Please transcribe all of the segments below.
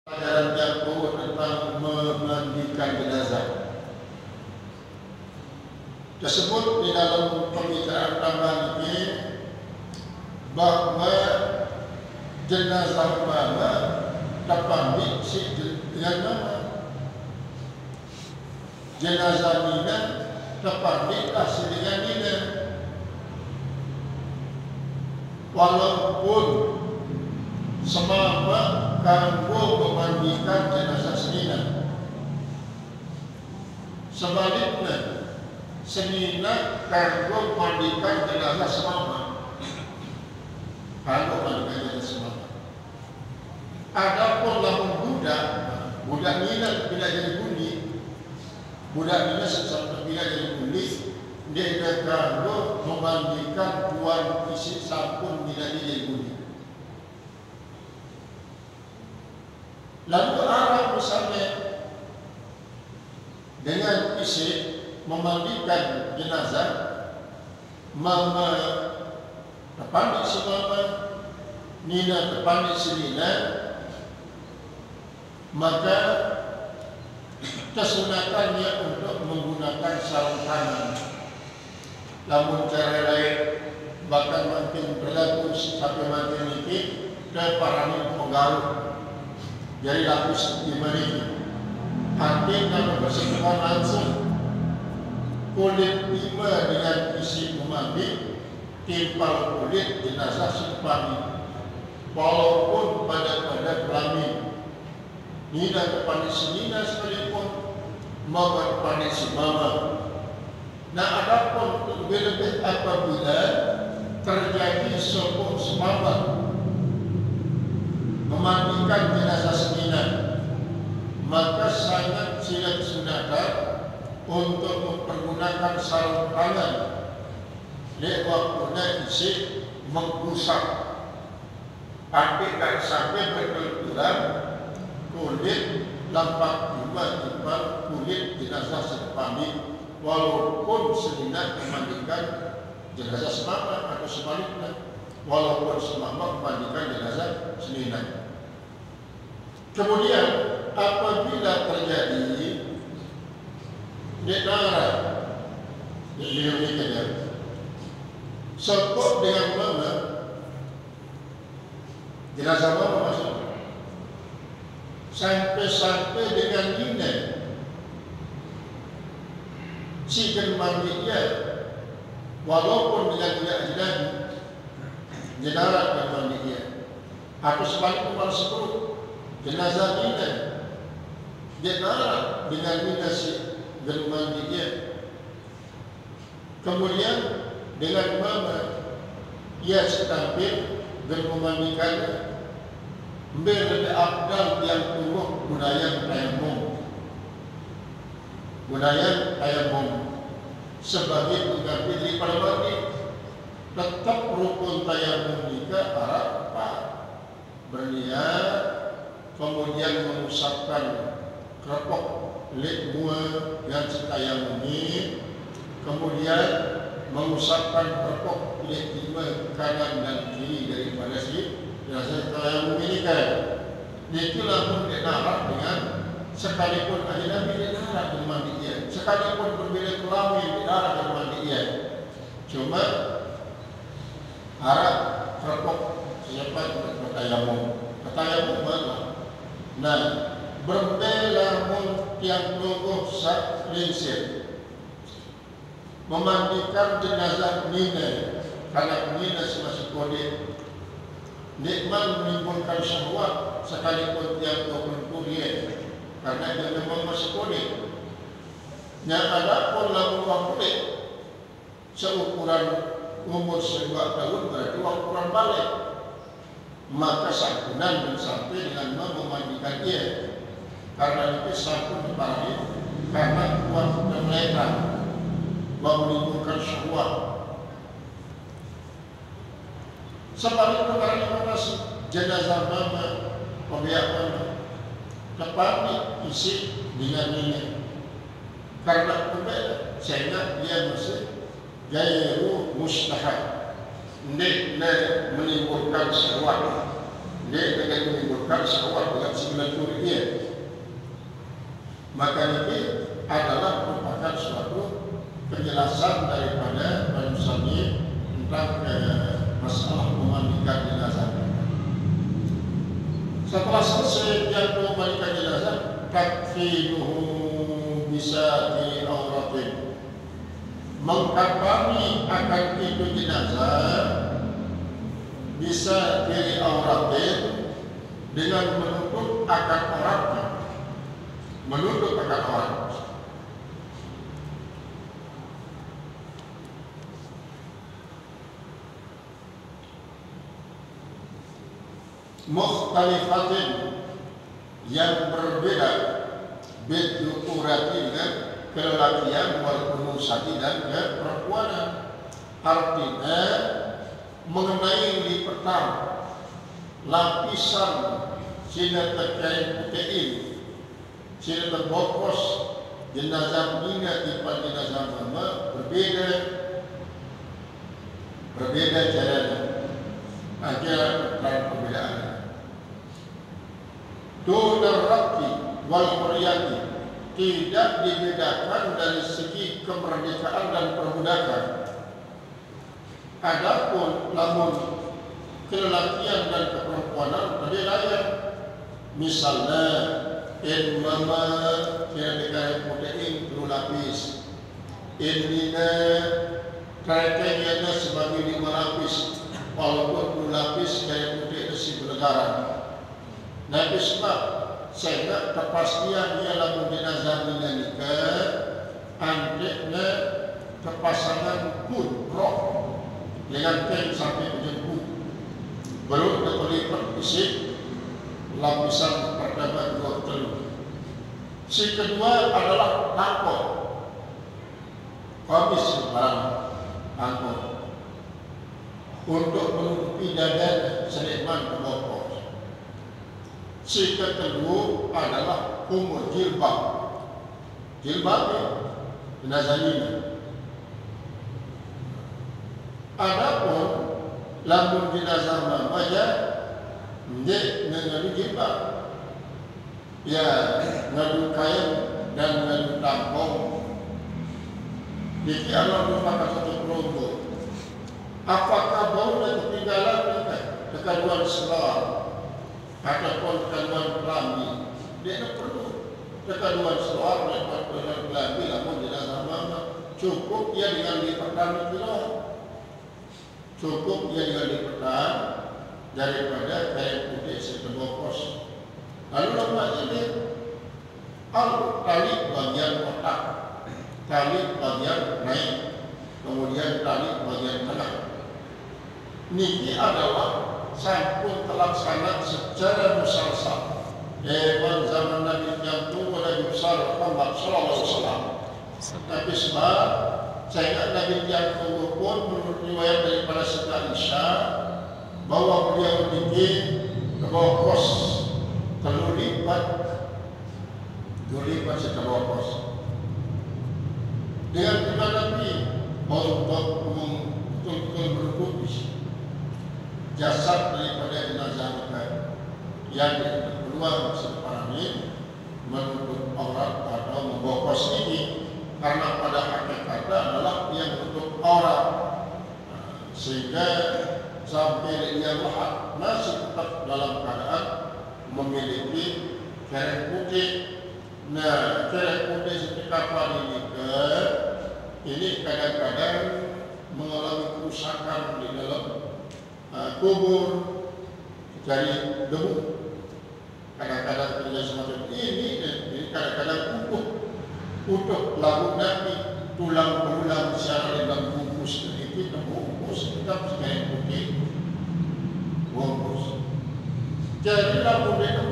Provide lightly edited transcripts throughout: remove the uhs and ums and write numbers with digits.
Pelajaran yang perlu tentang memandikan jenazah tersebut di dalam pembicaraan tambahan ini bahawa jenazah mana terpandi dengan mana jenazah nina terpandi dengan nina, walaupun semama kanggo memandikan jenazah senina. Sebaliknya, senina kanggo memandikan jenazah semama. Kanggo memandikan jenazah semama. Adapun lamun budak nina tidak jadi bunyi, budak nina sesuatu tidak jadi bunyi, dia kanggo memandikan tuan isi sampun tidak jadi bunyi. Lalu arah misalnya dengan isi memandikan jenazah, mama terpandi si mama, nina terpandi si nina, maka kesunatannya untuk menggunakan sarung tangan. Namun cara lain bahkan makin berlaku sampai makin ini keparani penggaruh. Jadi lapis di mana hati kalau bersentuhan langsung kulit lima dengan isi memandi timpal kulit jenazah sepani, walaupun pada kelamin nina kepada si nina sekalipun, mama kepada si mama. Nah, adapun lebih-lebih apabila terjadi sebuah sebab memandikan jenazah senina, maka sangat tidak sunatan untuk mempergunakan sarung tangan waktunya isi menggusap dan sampai berkeluturan kulit lampak timbal kulit jenazah sepami, walaupun senina memandikan jenazah semama atau sebaliknya, walaupun semama memandikan jenazah senina. Kemudian apabila terjadi negara Indonesia sokok dengan mana jenazah mana masuk sampai dengan nina si mandi dia, walaupun dengan dia ajnabi jenazah dan mandi dia, atau sebaliknya malah sepuluh jenazah nina jenazah dengan nina si mandi dia. Kemudian dengan mana ia setampil dan memandikannya, lebih abdal yang tumbuh budaya tayamum sebagai pengganti daripada mandi. Tetap rukun tayamum jika Arab berniat, kemudian mengusapkan kerepok lip buah yang setayamumi, kemudian mengusapkan kerepok lip lima kanan dan kiri daripada si jenazah tayamum ini kan. Itulah pun diharap dengan sekalipun ajnabi diharap dengan mandi ia, sekalipun berbeda kelamin diharap dengan mandi ia. Cuma harap kerepok siapa bertayamum mana? Nah, berbela yang tunggu sak linsir memandikan jenazah nina, karena nina semasa kode nikmat menimbulkan syahwat sekalipun yang kuliah, karena dia memang masih kode. Yang ada pun lagu kulit seukuran umur 2 tahun berarti ukuran balik, maka santunan dan sampai dengan memandikan dia, karena itu sabun dipakai karena kuat dan melekat menimbulkan syahwat. Sebaliknya karena masih jenazah mama pihak mana tepat isi dengan ini, karena berbeda sehingga dia masih gairu mustahab, tidak menimbulkan syahwat. dia dengan menimbulkan syahwat dengan sembilan turian. Maka ini adalah merupakan suatu penjelasan daripada manusia tentang masalah memandikan jenazah. Setelah selesai yang memandikan jenazah, takfinuhu bisa di auratin, mengkafani akan itu jenazah bisa diri auratin dengan menutup akan auratnya, menutup akan aurat. Mukhtalifatin, yang berbeda, bidzukuratin, kelelakian, wal unusati, dan keperempuanan. Artinya mengenai lipatan lapisan sila terkait protein, sila terbokos jenazah mina tipe jenazah mama berbeda caranya. Ada perbedaan. Dunar rakti wal huriyati, tidak dibedakan dari segi kemerdekaan dan perbudakan. Adapun lamun kelelakian dan keperempuanan berbeda. Misalnya mama kira-kira protein perlu lapis, mina kira-kira sebagai 5 lapis, walaupun perlu lapis kayak putih isi berlegaran. Nabi sebab sehingga kepastian ia lamun jenazah nikah anteknya kepasangan pun roh dengan kain sampai ujung baru terlipat isi lapisan pertama 2 telur. Si kedua adalah angkot, komis barang angkot untuk menutupi dada senikman kebokok. Si kedua adalah umur jilbab, jenazah ini. Adapun lamun jenazah mamanya ndek ngadu jilbab, ya ngadu kain dan ngadu tampong. Diki Allah merupakan satu kelompok. Apakah boleh ketinggalan kekaduan selar ataupun kekaduan kelamin? Dia perlu kekaduan selar dan kekaduan kelamin. Namun jenazah mama cukup ia dengan lipatan itu. Cukup ia dengan lipatan daripada kain putih setebokos. Lalu lepas ini tali bagian otak, tali bagian naik, kemudian tali bagian tengah. Niki adalah sampun terlaksana secara musalsal. Hewan zaman Nabi yang tua Nabi besar Muhammad Sallallahu Alaihi Wasallam. Tapi sebab saya Nabi yang tua pun menurut riwayat daripada Siti Aisyah bahwa beliau bikin kebokos telur lipat setebokos dengan kita Nabi untuk berputih jasad daripada jenazah yang keluar separahnya menutup aurat atau membokos ini, karena pada hakikatnya adalah yang menutup aurat, sehingga sampai dia lahat masih tetap dalam keadaan memiliki kerek putih. Nah, kerek putih seperti kapal ini kadang-kadang mengalami kerusakan di dalam kubur dari debu. Kadang-kadang terjadi semacam ini kadang-kadang utuh lagu Nabi, tulang berulang secara dalam bungkus itu terbungkus tetap sebagai putih bungkus. Jadi lagu dia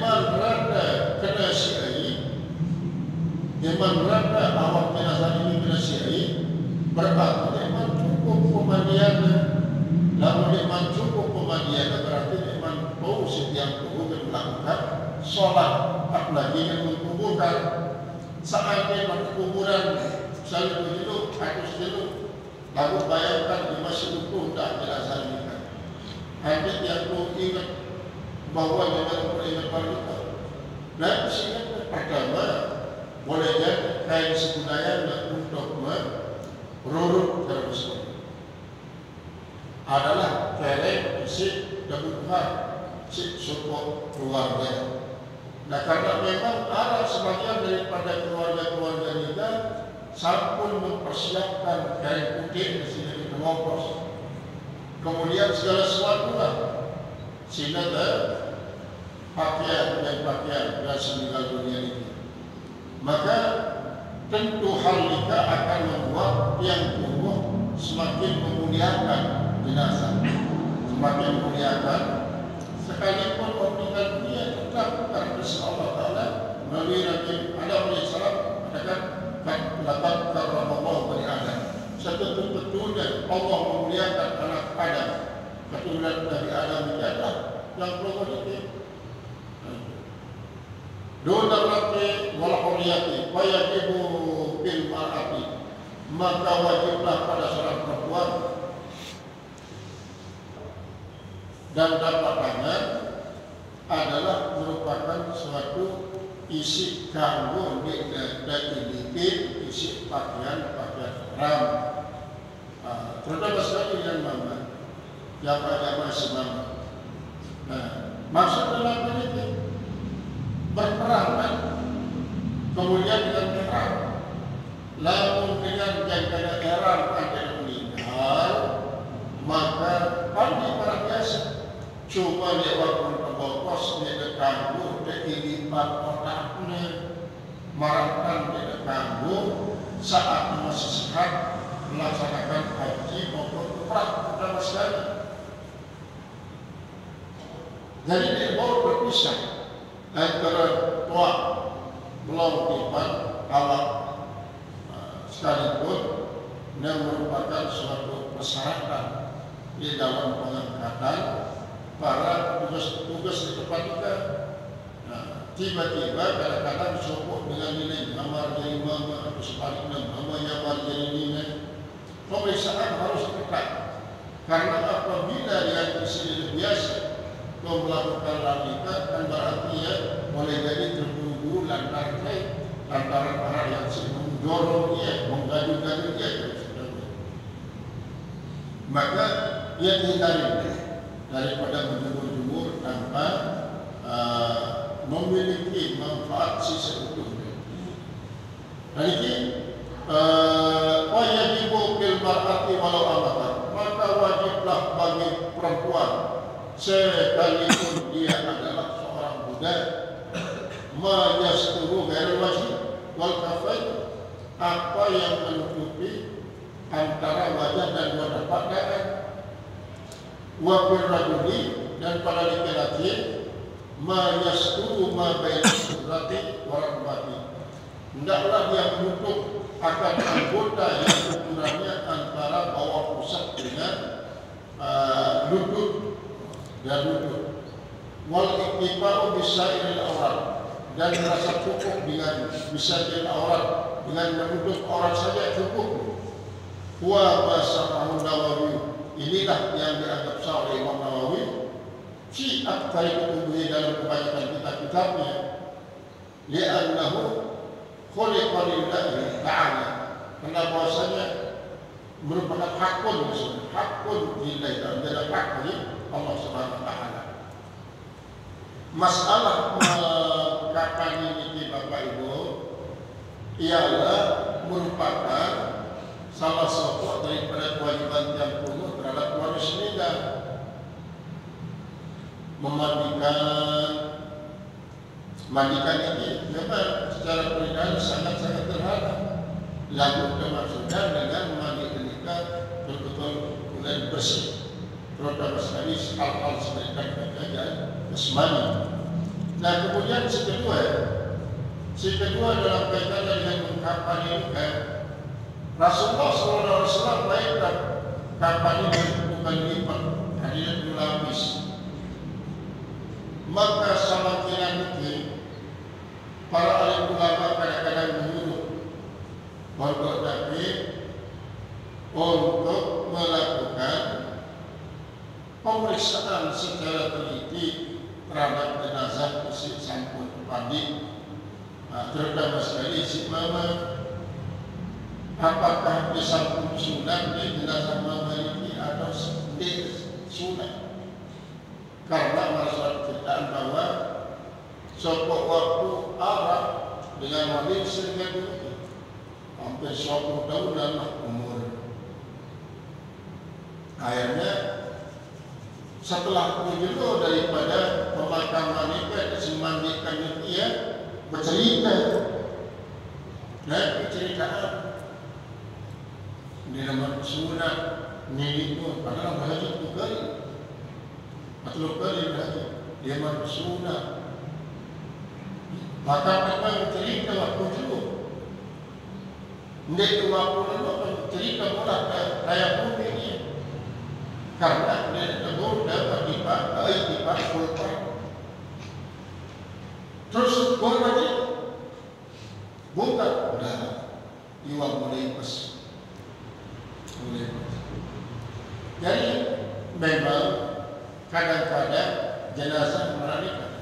rada kena siai, dia rada awak jenazah ini kena siai, berarti dia cukup pemandian. Lalu dia cukup pemandian berarti dia tahu setiap tubuh melakukan sholat, apalagi yang menguburkan. Saatnya kuburan selalu begitu, harus dulu. Lalu bayangkan di masjid itu tak jenazah ini kan. hadis yang perlu ingat bahwa jangan beringat wanita. Dan sehingga pertama boleh jadi kain sebudaya untuk merurut tersebut adalah kereng isi kebutuhan si suku keluarga. Nah karena memang ada sebagian daripada keluarga-keluarga kita sampun mempersiapkan kain putih di sini di ngopos. Kemudian segala sesuatu lah sehingga pakaian dan meninggal dunia ini. Maka tentu hal ini akan membuat yang tumbuh semakin memuliakan jenazah, semakin memuliakan. Sekalipun meninggal dunia tetap karena Allah Taala melalui Nabi Adam alaihissalam katakan lakukan karramallahu bani Adam. Sebetul-betulnya Allah memuliakan anak Adam, keturunan dari Adam itu adalah yang produktif. Dona laki wal huriyati wa yajibu bil mar'ati, maka wajiblah pada seorang perempuan dan dapat tangan adalah merupakan suatu isi kanggo dan isi pakaian haram. Terutama sekali yang mama, yang agama semama. Nah, maksud dalam ini berperang kan, kemudian dengan perang, lalu dengan jangka heran ada meninggal, maka pandai para biasa cuma lewat pembokos dia kanggo dilipat otaknya, marahkan dia kanggo saat masih sehat melaksanakan haji maupun umrah pertama sekali. Jadi dia baru berpisah antara tua belum tipan alat sekalipun yang merupakan suatu persyaratan di dalam pengangkatan para tugas-tugas di tempat kita. Tiba-tiba kadang-kadang disokok dengan nilai amar jadi mama atau sebaliknya mama nyamar jadi nilai. Pemeriksaan harus ketat karena apabila dengan isi biasa kau melakukan radika kan berarti ya boleh jadi terburu-buru lantaran orang yang sedang mendorong dia, menggadu-gadu dia terus. Maka ia dihindari daripada menjemur-jemur tanpa memiliki manfaat sisa utuhnya. Dan ini wajibu bil mar'ati walau amatan, maka wajiblah bagi perempuan sekalipun dia adalah seorang budak majasturu ghairul wajib wal kafain, apa yang menutupi antara wajah dan dua tapak tangan, wa bil rajuli, dan pada laki-laki majasturu ma baina surati wa rambati, hendaklah dia menutup akan anggota yang ukurannya antara bawah pusat dengan lutut dan lutut. Wal iktifa'u bisairil aurat, dan merasa cukup dengan bisairil aurat, dengan menutup aurat saja cukup. Wa basahu Nawawi, inilah yang dianggap sah oleh Imam Nawawi fi aktsari kutubihi, dalam kebanyakan kitab-kitabnya, li'annahu khuliqa lillahi ta'ala, karena bahwasanya merupakan hakun lillahi ta'ala, adalah hak dari Allah Subhanahu wa taala. Masalah kapan ini Bapak Ibu ialah merupakan salah satu daripada kewajiban yang penuh terhadap manusia meninggal. Mandikan ini memang secara pernikahan sangat-sangat terhadap. Lalu termaksudnya dengan mandi menikah betul-betul mulai bersih, terutama sekali hal-hal seperti dan jasmani. Nah kemudian si kedua dalam kaitannya dengan ungkapan ini kan, Rasulullah SAW baikkan kapan ini bukan lipat, hanya berlapis. Maka sama kira mungkin para alim ulama kadang-kadang menyuruh untuk untuk melakukan pemeriksaan pandi. Terutama sekali si mama, apakah disambung sunat di jenazah mama ini atau di sunat? Karena masalah cerita bahwa sopok waktu Arab dengan wali sehingga dulu hampir 20 tahunan umur. Akhirnya setelah menjenuh daripada pemakaman itu disemandikan dia bercerita. Bercerita di nama sunat ini itu padahal berhaji itu kali atau kali berhaji dia mampu sunat. Maka mereka bercerita waktu dulu. Ini waktu dulu bercerita mula kayak bumi ini. Karena dia tegur dapat dipakai kultur. Terus gua lagi bukan udah iwak mulai pas. Jadi memang kadang-kadang jenazah melarikan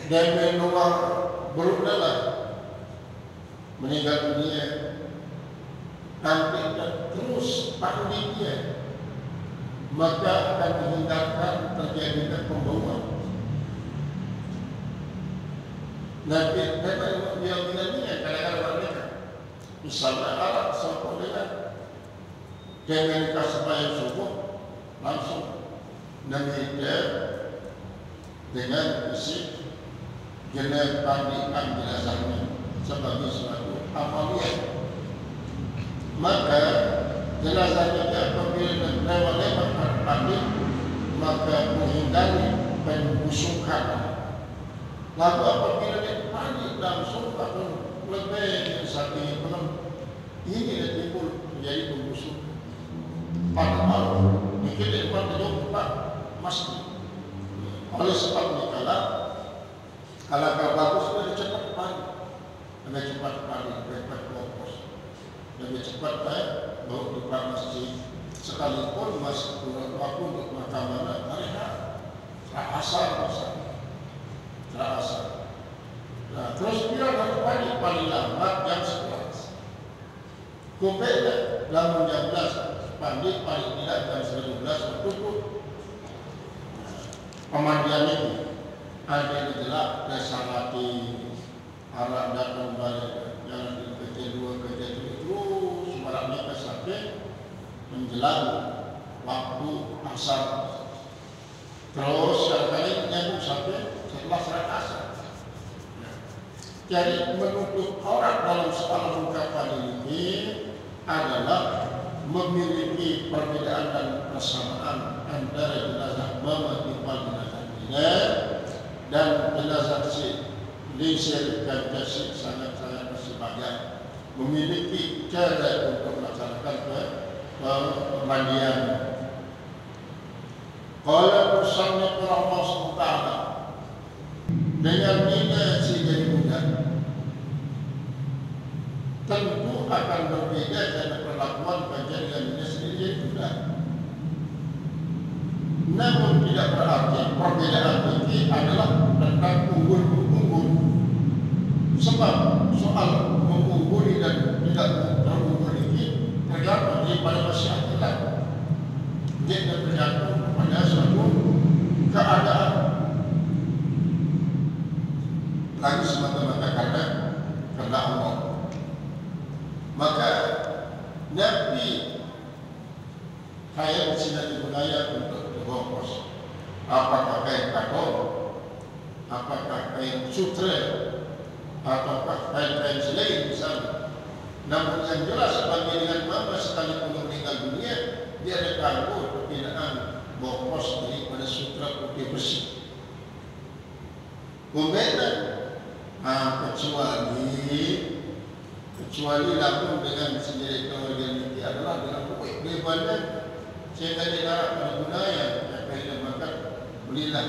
dan menua berulang meninggal dunia. Nanti terus panggil dia, maka akan menghindarkan terjadinya pembawaan. Nanti memang dia bilangnya kadang-kadang mereka, misalnya Arab sama dengan jangan kasih bayar subuh langsung namanya dengan isi jenis pandikan jenazahnya sebagai suatu amalia. Maka jenazahnya apabila lewat-lewat pandi, maka menghindari pembusukan. Lalu apabila dia pandi langsung akan lebih sakit belum ini timbul menjadi pembusukan. Padahal mungkin di depan itu Pak masjid. Oleh sebab dikala kalau bagus lebih cepat pandi, lebih cepat pandi, lebih fokus. Lebih cepat baru di masjid sekalipun masih kurang waktu untuk makamana mereka terasa. Nah, terus bilang hari pagi paling lambat jam 11. Kumpulnya dalam jam 11 pagi paling tidak jam 11 tutup. Pemandian itu ada di gelap desa mati arah datang balik jalan di PT2 ke PT3 terus barangnya sampai menjelang waktu asar. Terus kadang-kadang nyambung sampai setelah sholat asar. Jadi menutup aurat dalam soal ungkapan ini adalah memiliki perbedaan dan persamaan antara jenazah mama iqbal jenazah Mina dan jenazah si Lisir dan Jasik sangat-sangat bersebagian memiliki cara untuk melaksanakan pemandian. Kalau bersama Allah SWT dengan Mina si jadi muda tentu akan berbeda cara perlakuan baca dengan Mina sendiri jadi muda. Namun tidak berarti perbedaan ini adalah tentang unggul-unggul. Sebab soal mengungguli dan tidak terunggul ini tergantung daripada masyarakat. Dia tergantung pada suatu keadaan. Lagi semata-mata karena Allah. Maka Nabi kain sinar budaya untuk dibungkus. Apakah kain katun, apakah kain sutra, ataukah kain-kain selain misalnya. Namun yang jelas bagi dengan mama sekalipun meninggal dunia, dia ada kanggo perbedaan bungkus daripada sutra putih bersih. Kemudian kecuali langsung dengan sendiri keluarga ini adalah dengan kuih beribadah sehingga tidak berguna yang kita makan belilah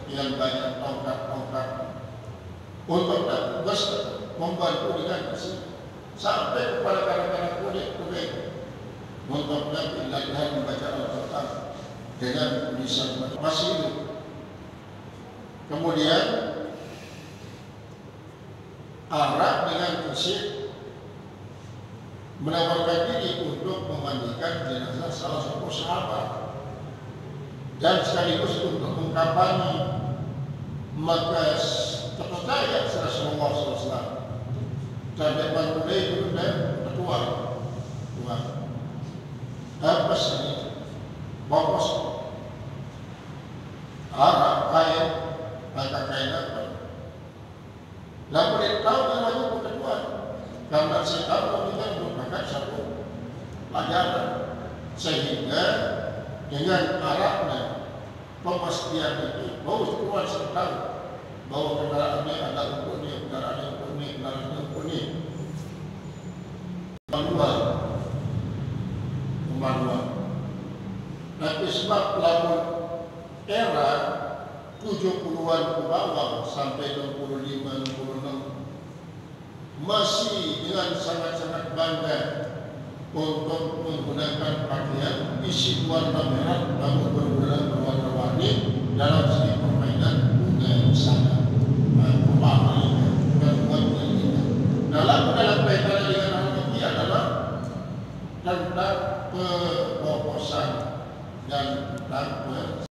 yang banyak tongkat-tongkat untuk tugas membantu dengan sampai kepada kadang-kadang kulit untuk nanti latihan membaca Al-Quran dengan tulisan masih hidup. Kemudian Arab dengan Gesit menawarkan diri untuk memandikan jenazah salah satu sahabat dan sekaligus untuk mengkampanye. Maka terpercaya Rasulullah SAW sampai mulai itu dan ketua apa sih bokos Arab kain maka kain apa lalu dia tahu namanya ketua karena saya tahu kita merupakan satu pelajaran sehingga dengan Arabnya pemastian itu bahwa keluar tahu bahwa kendaraannya ada untuk ini, kendaraannya untuk ini, kendaraannya untuk ini. Kemaluan. Tapi sebab lamun era 70-an ke bawah sampai 65, 66 masih dengan sangat-sangat bangga untuk menggunakan pakaian isi warna merah namun berwarna-warni dalam seni permainan bunga yang sangat dalam kaitan dengan hal ini adalah tentang pebokosan dan tentang